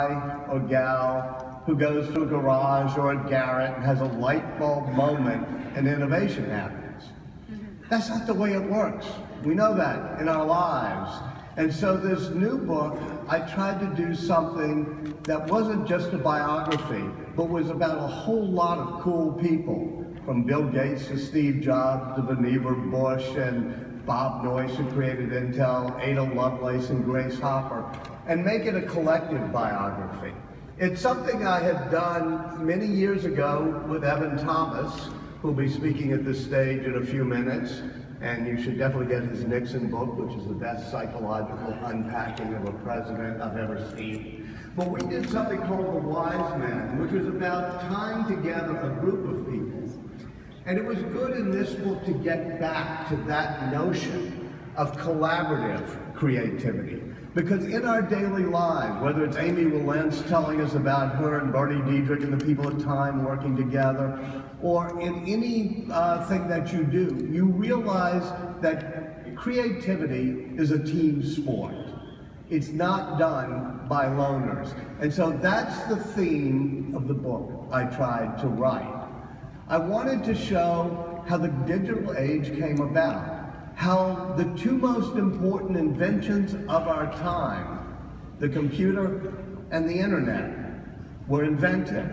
or gal who goes to a garage or a garret and has a light bulb moment and innovation happens. That's not the way it works. We know that in our lives. And so this new book, I tried to do something that wasn't just a biography, but was about a whole lot of cool people, from Bill Gates to Steve Jobs to Vannevar Bush and Bob Noyce, who created Intel, Ada Lovelace and Grace Hopper, and make it a collective biography. It's something I had done many years ago with Evan Thomas, who'll be speaking at this stage in a few minutes, and you should definitely get his Nixon book, which is the best psychological unpacking of a president I've ever seen. But we did something called The Wise Men, which was about tying together a group of people. And it was good in this book to get back to that notion of collaborative creativity. Because in our daily lives, whether it's Amy Wilentz telling us about her and Bernie Diedrich and the people at Time working together, or in any thing that you do, you realize that creativity is a team sport. It's not done by loners. And so that's the theme of the book I tried to write. I wanted to show how the digital age came about, how the two most important inventions of our time, the computer and the internet, were invented.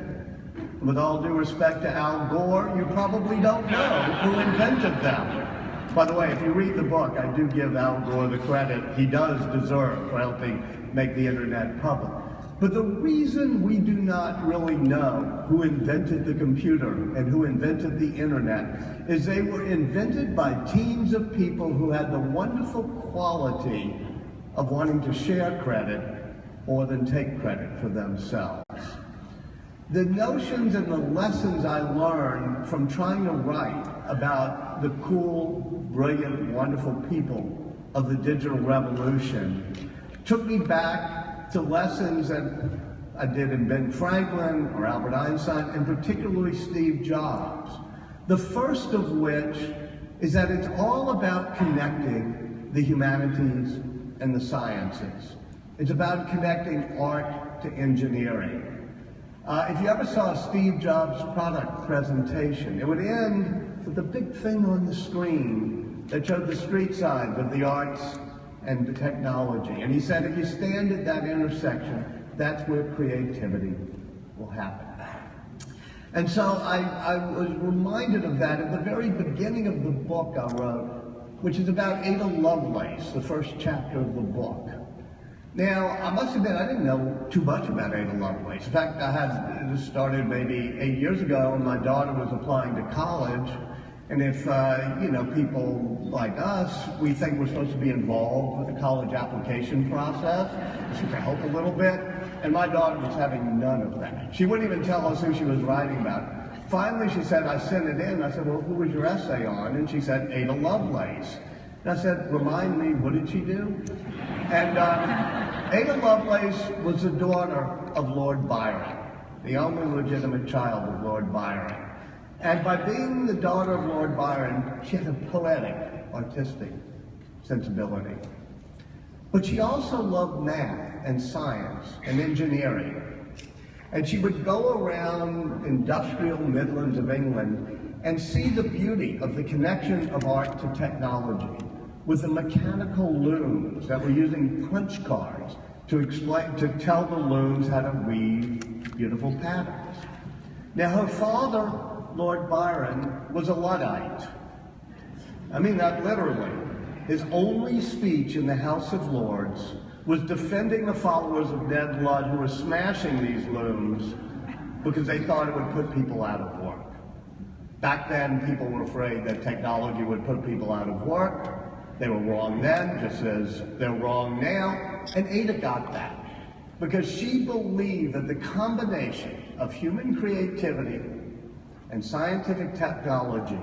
With all due respect to Al Gore, you probably don't know who invented them. By the way, if you read the book, I do give Al Gore the credit he does deserve for helping make the internet public. But the reason we do not really know who invented the computer and who invented the internet is they were invented by teams of people who had the wonderful quality of wanting to share credit more than take credit for themselves. The notions and the lessons I learned from trying to write about the cool, brilliant, wonderful people of the digital revolution took me back to lessons that I did in Ben Franklin or Albert Einstein, and particularly Steve Jobs. The first of which is that it's all about connecting the humanities and the sciences. It's about connecting art to engineering. If you ever saw Steve Jobs' product presentation, it would end with a big thing on the screen that showed the street signs of the arts and the technology. And he said, if you stand at that intersection, that's where creativity will happen. And so I was reminded of that at the very beginning of the book I wrote, which is about Ada Lovelace, the first chapter of the book. Now, I must admit, I didn't know too much about Ada Lovelace. In fact, this started maybe 8 years ago, and my daughter was applying to college. And if, people like us, we think we're supposed to be involved with the college application process, should we help a little bit? And my daughter was having none of that. She wouldn't even tell us who she was writing about. Finally, she said, I sent it in. I said, well, who was your essay on? And she said, Ada Lovelace. And I said, remind me, what did she do? And Ada Lovelace was the daughter of Lord Byron, the only legitimate child of Lord Byron. And by being the daughter of Lord Byron, she had a poetic, artistic sensibility. But she also loved math and science and engineering. And she would go around industrial Midlands of England and see the beauty of the connection of art to technology with the mechanical looms that were using punch cards to tell the looms how to weave beautiful patterns. Now her father, Lord Byron, was a Luddite. I mean that literally. His only speech in the House of Lords was defending the followers of Ned Ludd who were smashing these looms because they thought it would put people out of work. Back then, people were afraid that technology would put people out of work. They were wrong then, just as they're wrong now. And Ada got that because she believed that the combination of human creativity and scientific technology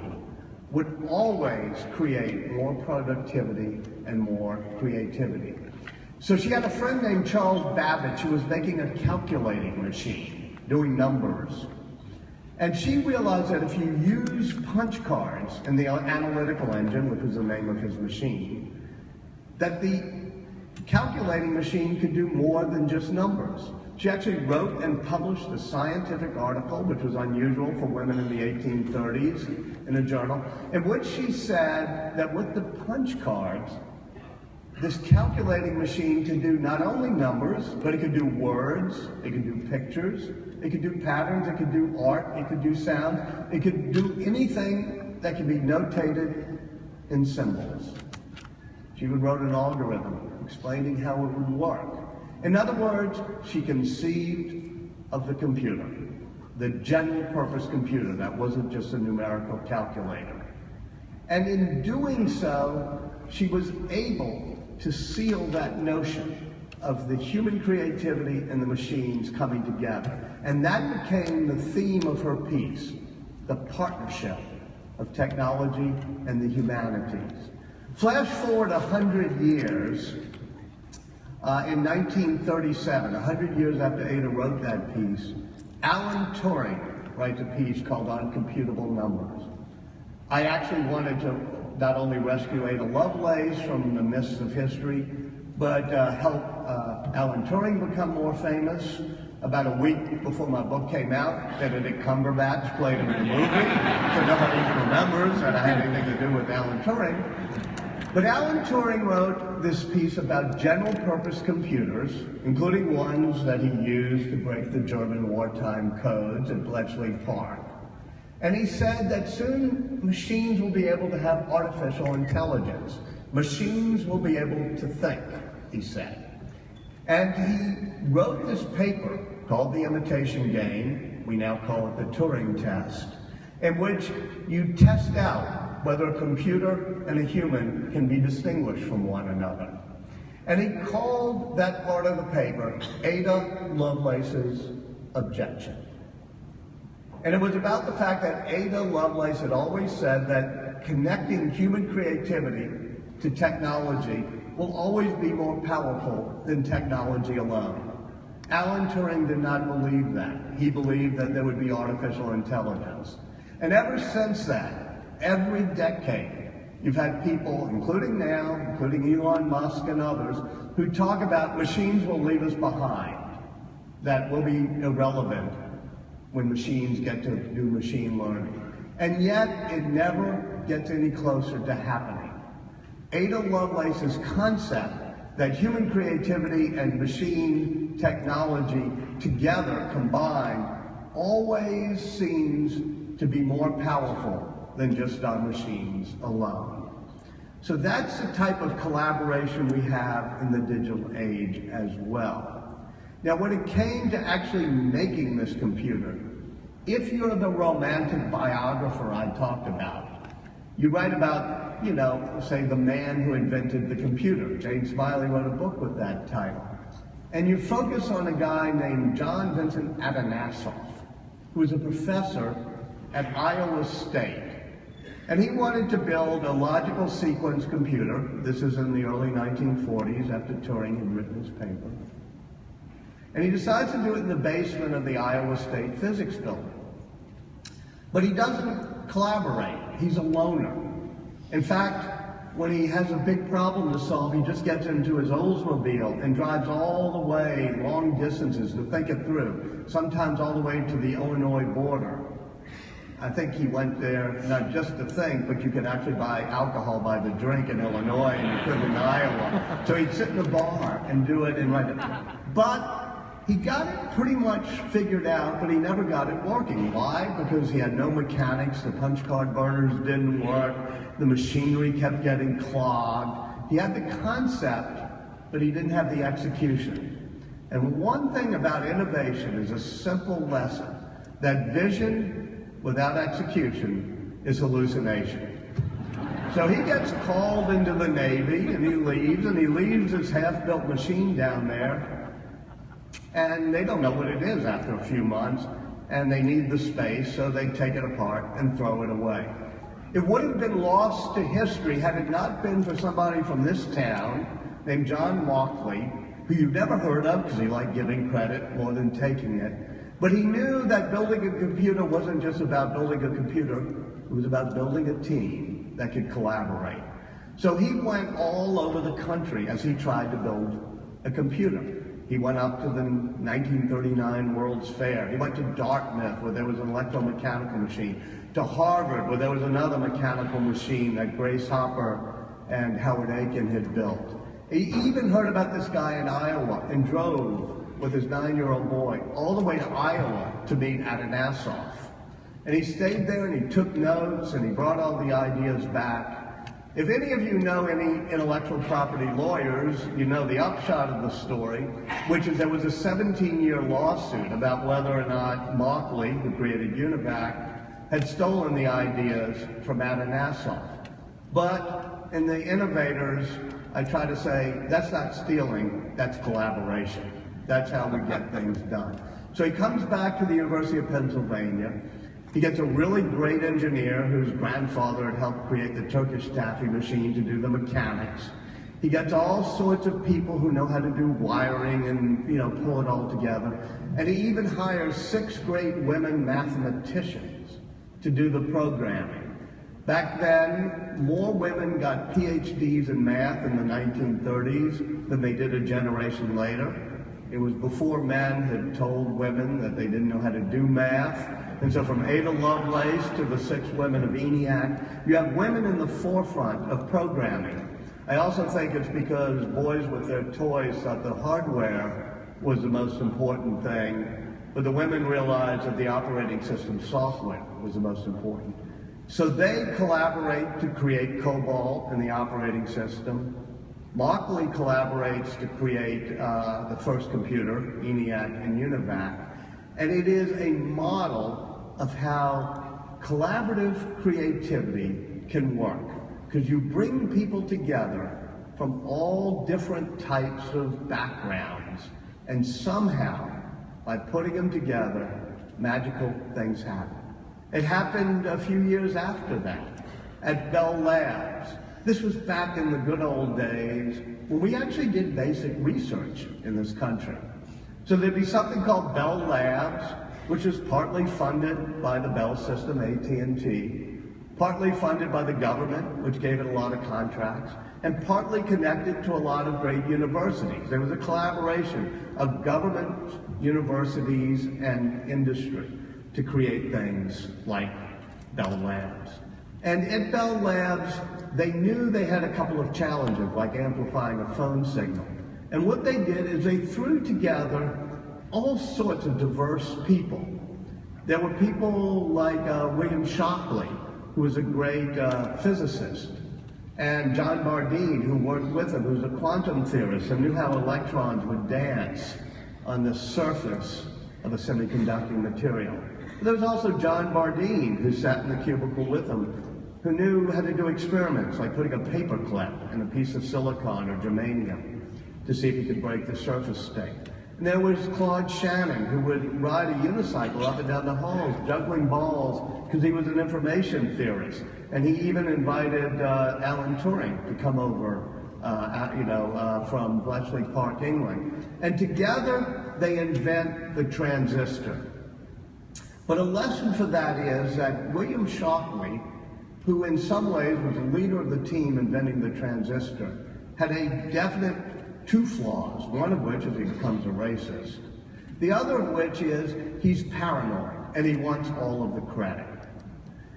would always create more productivity and more creativity. So she had a friend named Charles Babbage who was making a calculating machine, doing numbers. And she realized that if you use punch cards in the analytical engine, which was the name of his machine, that the calculating machine could do more than just numbers. She actually wrote and published a scientific article, which was unusual for women in the 1830s, in a journal, in which she said that with the punch cards, this calculating machine could do not only numbers, but it could do words, it could do pictures, it could do patterns, it could do art, it could do sound, it could do anything that could be notated in symbols. She wrote an algorithm explaining how it would work. In other words, she conceived of the computer, the general purpose computer that wasn't just a numerical calculator. And in doing so, she was able to seal that notion of the human creativity and the machines coming together. And that became the theme of her piece, the partnership of technology and the humanities. Flash forward 100 years, in 1937, 100 years after Ada wrote that piece, Alan Turing writes a piece called Uncomputable Numbers. I actually wanted to not only rescue Ada Lovelace from the mists of history, but help Alan Turing become more famous. About a week before my book came out, Benedict Cumberbatch played him in the movie, so nobody even remembers that I had anything to do with Alan Turing. But Alan Turing wrote this piece about general-purpose computers, including ones that he used to break the German wartime codes at Bletchley Park. And he said that soon machines will be able to have artificial intelligence. Machines will be able to think, he said. And he wrote this paper called The Imitation Game, we now call it the Turing test, in which you test out whether a computer and a human can be distinguished from one another. And he called that part of the paper Ada Lovelace's objection. And it was about the fact that Ada Lovelace had always said that connecting human creativity to technology will always be more powerful than technology alone. Alan Turing did not believe that. He believed that there would be artificial intelligence. And ever since that, every decade, you've had people, including now, including Elon Musk and others, who talk about machines will leave us behind, that will be irrelevant when machines get to do machine learning. And yet, it never gets any closer to happening. Ada Lovelace's concept that human creativity and machine technology together, combined, always seems to be more powerful than just our machines alone. So that's the type of collaboration we have in the digital age as well. Now, when it came to actually making this computer, if you're the romantic biographer I talked about, you write about, say the man who invented the computer. Jane Smiley wrote a book with that title. And you focus on a guy named John Vincent Atanasoff, who was a professor at Iowa State. And he wanted to build a logical sequence computer. This is in the early 1940s after Turing had written his paper. And he decides to do it in the basement of the Iowa State Physics Building. But he doesn't collaborate. He's a loner. In fact, when he has a big problem to solve, he just gets into his Oldsmobile and drives all the way long distances to think it through, sometimes all the way to the Illinois border. I think he went there not just to think, but you could actually buy alcohol by the drink in Illinois and you couldn't in Iowa. So he'd sit in a bar and do it and write it. But he got it pretty much figured out, but he never got it working. Why? Because he had no mechanics, the punch card burners didn't work, the machinery kept getting clogged. He had the concept, but he didn't have the execution. And one thing about innovation is a simple lesson, that vision without execution is hallucination. So he gets called into the Navy and he leaves his half-built machine down there, and they don't know what it is after a few months, and they need the space, so they take it apart and throw it away. It would have been lost to history had it not been for somebody from this town named John Walkley, who you've never heard of because he liked giving credit more than taking it. But he knew that building a computer wasn't just about building a computer, it was about building a team that could collaborate. So he went all over the country as he tried to build a computer. He went up to the 1939 World's Fair. He went to Dartmouth, where there was an electromechanical machine, to Harvard, where there was another mechanical machine that Grace Hopper and Howard Aiken had built. He even heard about this guy in Iowa and drove with his 9-year-old boy all the way to Iowa to meet Atanasov. And he stayed there and he took notes and he brought all the ideas back. If any of you know any intellectual property lawyers, you know the upshot of the story, which is there was a 17-year lawsuit about whether or not Markley, who created UNIVAC, had stolen the ideas from Atanasov. But in the innovators, I try to say, that's not stealing, that's collaboration. That's how we get things done. So he comes back to the University of Pennsylvania. He gets a really great engineer whose grandfather had helped create the Turkish taffy machine to do the mechanics. He gets all sorts of people who know how to do wiring and, pull it all together. And he even hires 6 great women mathematicians to do the programming. Back then, more women got PhDs in math in the 1930s than they did a generation later. It was before men had told women that they didn't know how to do math. And so from Ada Lovelace to the 6 women of ENIAC, you have women in the forefront of programming. I also think it's because boys with their toys thought the hardware was the most important thing, but the women realized that the operating system software was the most important. So they collaborate to create COBOL in the operating system. Markley collaborates to create the first computer, ENIAC and UNIVAC. And it is a model of how collaborative creativity can work. Because you bring people together from all different types of backgrounds, and somehow, by putting them together, magical things happen. It happened a few years after that at Bell Labs. This was back in the good old days when we actually did basic research in this country. So there'd be something called Bell Labs, which is partly funded by the Bell system, AT&T, partly funded by the government, which gave it a lot of contracts, and partly connected to a lot of great universities. There was a collaboration of government, universities, and industry to create things like Bell Labs. And at Bell Labs, they knew they had a couple of challenges, like amplifying a phone signal. And what they did is they threw together all sorts of diverse people. There were people like William Shockley, who was a great physicist, and John Bardeen, who worked with him, who was a quantum theorist and knew how electrons would dance on the surface of a semiconducting material. But there was also John Bardeen, who sat in the cubicle with him, who knew how to do experiments, like putting a paper clip in a piece of silicon or germanium to see if he could break the surface state. And there was Claude Shannon, who would ride a unicycle up and down the halls, juggling balls, because he was an information theorist. And he even invited Alan Turing to come over, from Bletchley Park, England. And together, they invent the transistor. But a lesson for that is that William Shockley, who in some ways was the leader of the team inventing the transistor, had a definite 2 flaws, one of which is he becomes a racist. The other of which is he's paranoid and he wants all of the credit.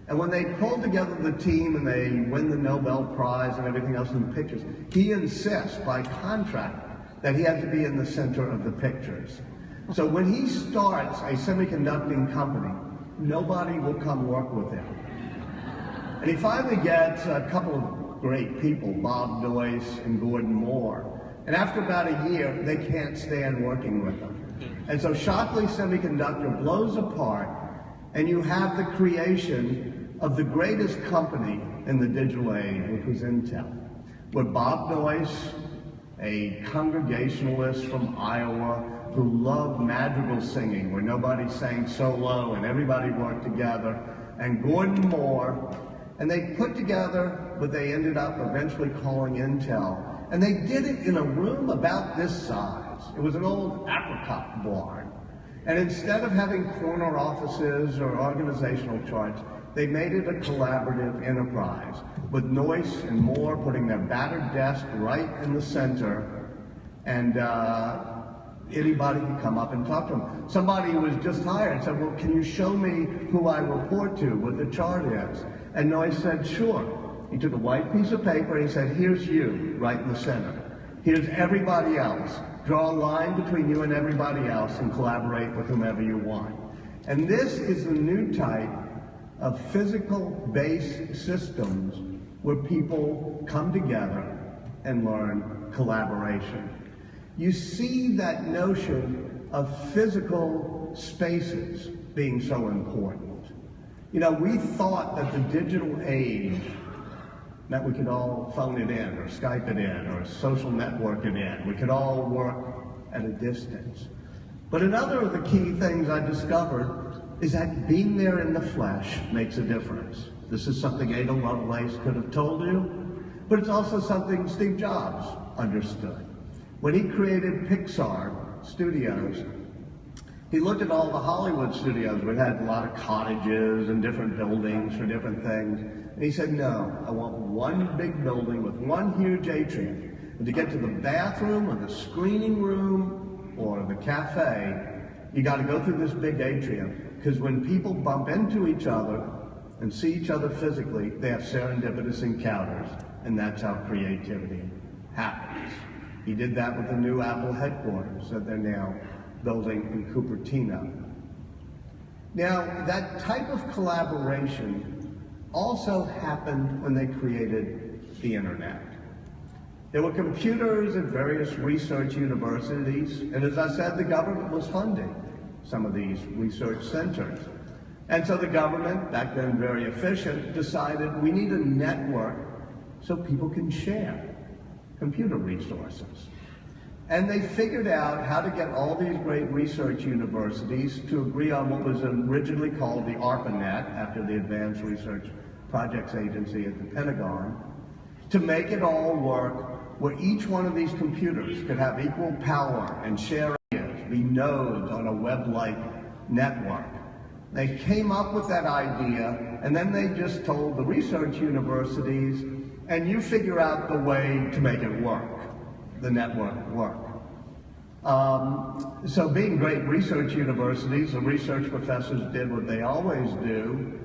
And when they pull together the team and they win the Nobel Prize and everything else in the pictures, he insists by contract that he has to be in the center of the pictures. So when he starts a semiconducting company, nobody will come work with him. And he finally gets a couple of great people, Bob Noyce and Gordon Moore. And after about a year, they can't stand working with them. And so Shockley Semiconductor blows apart, and you have the creation of the greatest company in the digital age, which was Intel, where Bob Noyce, a Congregationalist from Iowa who loved madrigal singing, where nobody sang solo and everybody worked together, and Gordon Moore, and they put together what they ended up eventually calling Intel. And they did it in a room about this size. It was an old apricot barn. And instead of having corner offices or organizational charts, they made it a collaborative enterprise, with Noyce and Moore putting their battered desk right in the center, and Anybody could come up and talk to him. Somebody who was just hired said, well, can you show me who I report to, what the chart is? And Noyce said, sure. He took a white piece of paper and he said, here's you, right in the center. Here's everybody else. Draw a line between you and everybody else and collaborate with whomever you want. And this is the new type of physical-based systems where people come together and learn collaboration. You see that notion of physical spaces being so important. You know, we thought that the digital age that we could all phone it in or Skype it in or social network it in. We could all work at a distance. But another of the key things I discovered is that being there in the flesh makes a difference. This is something Ada Lovelace could have told you, but it's also something Steve Jobs understood. When he created Pixar Studios, he looked at all the Hollywood studios where it had a lot of cottages and different buildings for different things. And he said, no, I want one big building with one huge atrium. And to get to the bathroom or the screening room or the cafe, you got to go through this big atrium. Because when people bump into each other and see each other physically, they have serendipitous encounters. And that's how creativity happens. He did that with the new Apple headquarters that they're now building in Cupertino. Now, that type of collaboration also happened when they created the internet. There were computers at various research universities, and as I said, the government was funding some of these research centers. And so the government, back then very efficient, decided we need a network so people can share computer resources. And they figured out how to get all these great research universities to agree on what was originally called the ARPANET, after the Advanced Research Projects Agency at the Pentagon, to make it all work where each one of these computers could have equal power and share ideas, be nodes on a web-like network. They came up with that idea, and then they just told the research universities, and you figure out the way to make it work, the network work. So being great research universities, the research professors did what they always do,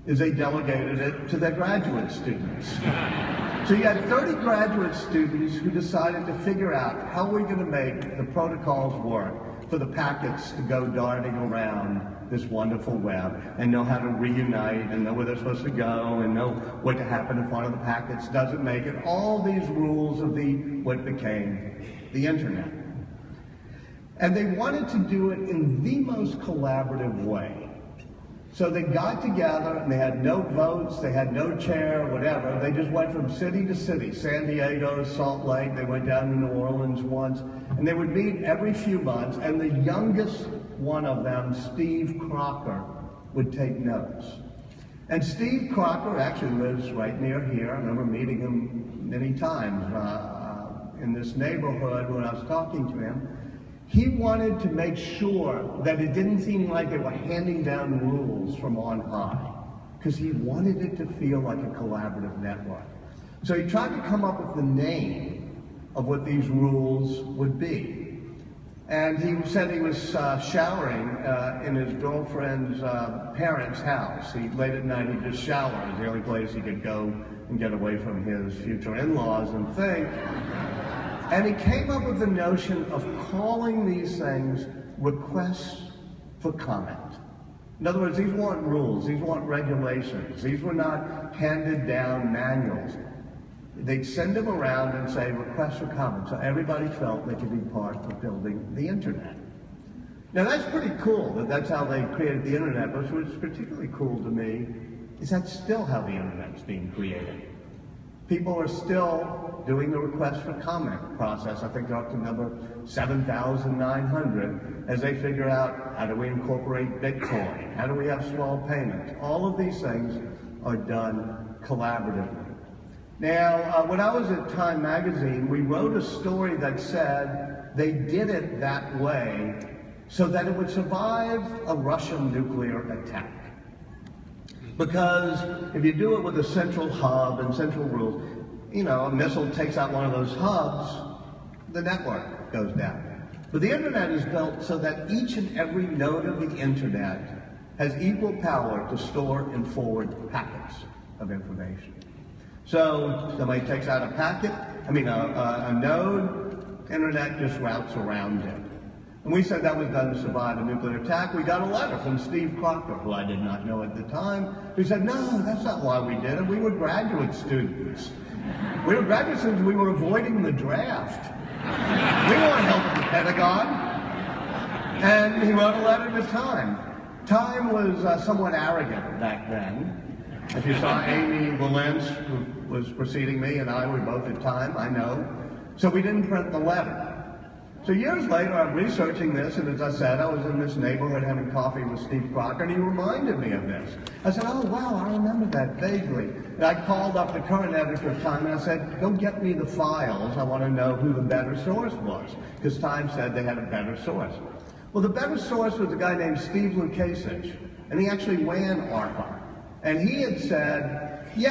is they delegated it to their graduate students. So you had 30 graduate students who decided to figure out how we're going to make the protocols work for the packets to go darting around this wonderful web and know how to reunite and know where they're supposed to go and know what to happen if one of the packets doesn't make it. All these rules of what became the internet. And they wanted to do it in the most collaborative way. So they got together and they had no votes, they had no chair, whatever. They just went from city to city, San Diego, Salt Lake, they went down to New Orleans once, and they would meet every few months, and the youngest one of them, Steve Crocker, would take notes. And Steve Crocker actually lives right near here. I remember meeting him many times in this neighborhood when I was talking to him. He wanted to make sure that it didn't seem like they were handing down rules from on high, because he wanted it to feel like a collaborative network. So he tried to come up with the name of what these rules would be. And he said he was showering in his girlfriend's parents' house. Late at night, he just showered. It was the only place he could go and get away from his future in-laws and think. And he came up with the notion of calling these things requests for comment. In other words, these weren't rules, these weren't regulations, these were not handed down manuals. They'd send them around and say requests for comment, so everybody felt they could be part of building the internet. Now that's pretty cool that that's how they created the internet, but what's particularly cool to me is that's still how the internet's being created. People are still doing the request for comment process. I think they're up to number 7,900 as they figure out how do we incorporate Bitcoin, how do we have small payments. All of these things are done collaboratively. Now, when I was at Time magazine, we wrote a story that said they did it that way so that it would survive a Russian nuclear attack. Because if you do it with a central hub and central rules, you know, a missile takes out one of those hubs, the network goes down. But the internet is built so that each and every node of the internet has equal power to store and forward packets of information. So somebody takes out a packet, a node, internet just routes around it. And we said that was done to survive a nuclear attack. We got a letter from Steve Crocker, who I did not know at the time, who said, no, that's not why we did it. We were graduate students. We were avoiding the draft. We weren't helping the Pentagon. And he wrote a letter to Time. Time was somewhat arrogant back then. If you saw Amy Valence, who was preceding me, and I were both at Time, I know. So we didn't print the letter. So years later, I'm researching this, and as I said, I was in this neighborhood having coffee with Steve Crocker, and he reminded me of this. I said, oh, wow, I remember that vaguely. And I called up the current editor of Time, and I said, go get me the files. I want to know who the better source was, because Time said they had a better source. Well, the better source was a guy named Steve Lukasich, and he actually ran ARPA. And he had said, we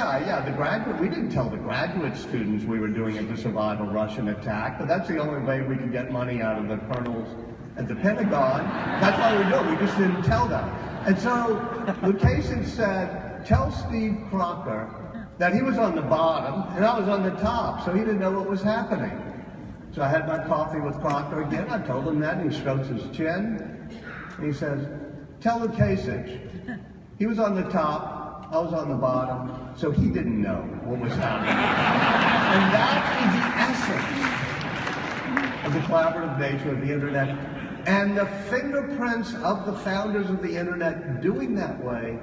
didn't tell the graduate students we were doing it to survive a Russian attack, but that's the only way we could get money out of the colonels at the Pentagon. That's why we do it. We just didn't tell them. And so Lukasich said, tell Steve Crocker that he was on the bottom and I was on the top, so he didn't know what was happening. So I had my coffee with Crocker again. I told him that, and he strokes his chin. And he says, tell Lukasich, he was on the top, I was on the bottom, so he didn't know what was happening. And that is the essence of the collaborative nature of the internet. And the fingerprints of the founders of the internet doing that way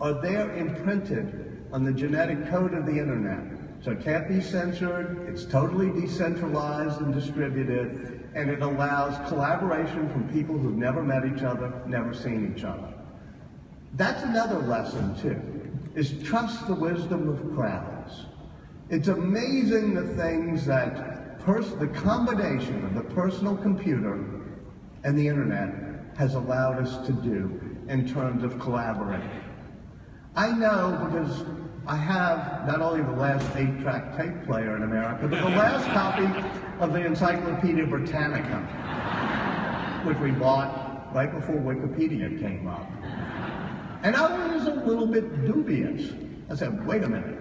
are there imprinted on the genetic code of the internet. So it can't be censored, it's totally decentralized and distributed, and it allows collaboration from people who've never met each other, never seen each other. That's another lesson, too, is trust the wisdom of crowds. It's amazing the things that the combination of the personal computer and the internet has allowed us to do in terms of collaborating. I know because I have not only the last 8-track tape player in America, but the last copy of the Encyclopedia Britannica, which we bought right before Wikipedia came up. And I was a little bit dubious. I said, wait a minute.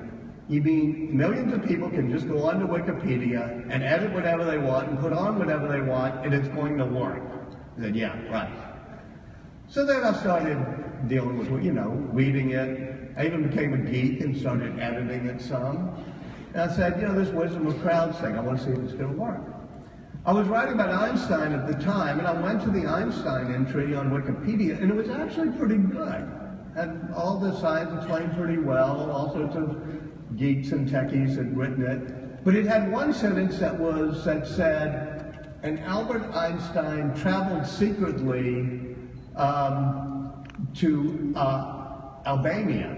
You mean millions of people can just go onto Wikipedia and edit whatever they want and put on whatever they want and it's going to work? I said, yeah, right. So then I started dealing with, reading it. I even became a geek and started editing it some. And I said, this wisdom of crowds thing, I want to see if it's going to work. I was writing about Einstein at the time, and I went to the Einstein entry on Wikipedia, and it was actually pretty good. And all the science explained pretty well. All sorts of geeks and techies had written it. But it had one sentence that said, and Albert Einstein traveled secretly to Albania.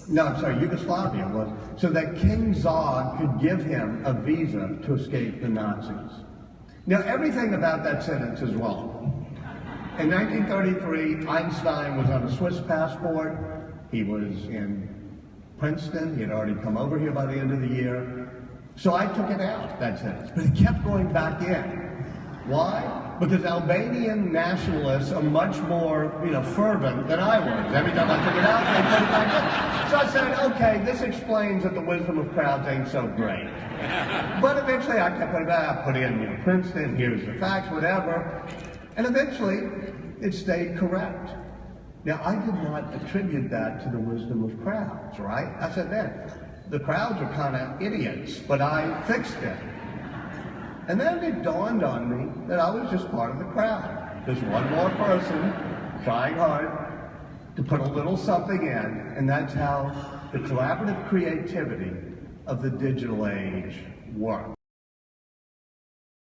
No, I'm sorry, Yugoslavia was, so that King Zog could give him a visa to escape the Nazis. Now, everything about that sentence is wrong. In 1933, Einstein was on a Swiss passport. He was in Princeton. He had already come over here by the end of the year. So I took it out, that sentence. But it kept going back in. Why? Because Albanian nationalists are much more, fervent than I was. Every time I took it out, they put it back in. So I said, okay, this explains that the wisdom of crowds ain't so great. But eventually I kept putting it back. I put in, Princeton, here's the facts, whatever. And eventually, it stayed correct. Now, I did not attribute that to the wisdom of crowds, right? I said, the crowds are kind of idiots, but I fixed it. And then it dawned on me that I was just part of the crowd. Just one more person trying hard to put a little something in, and that's how the collaborative creativity of the digital age works.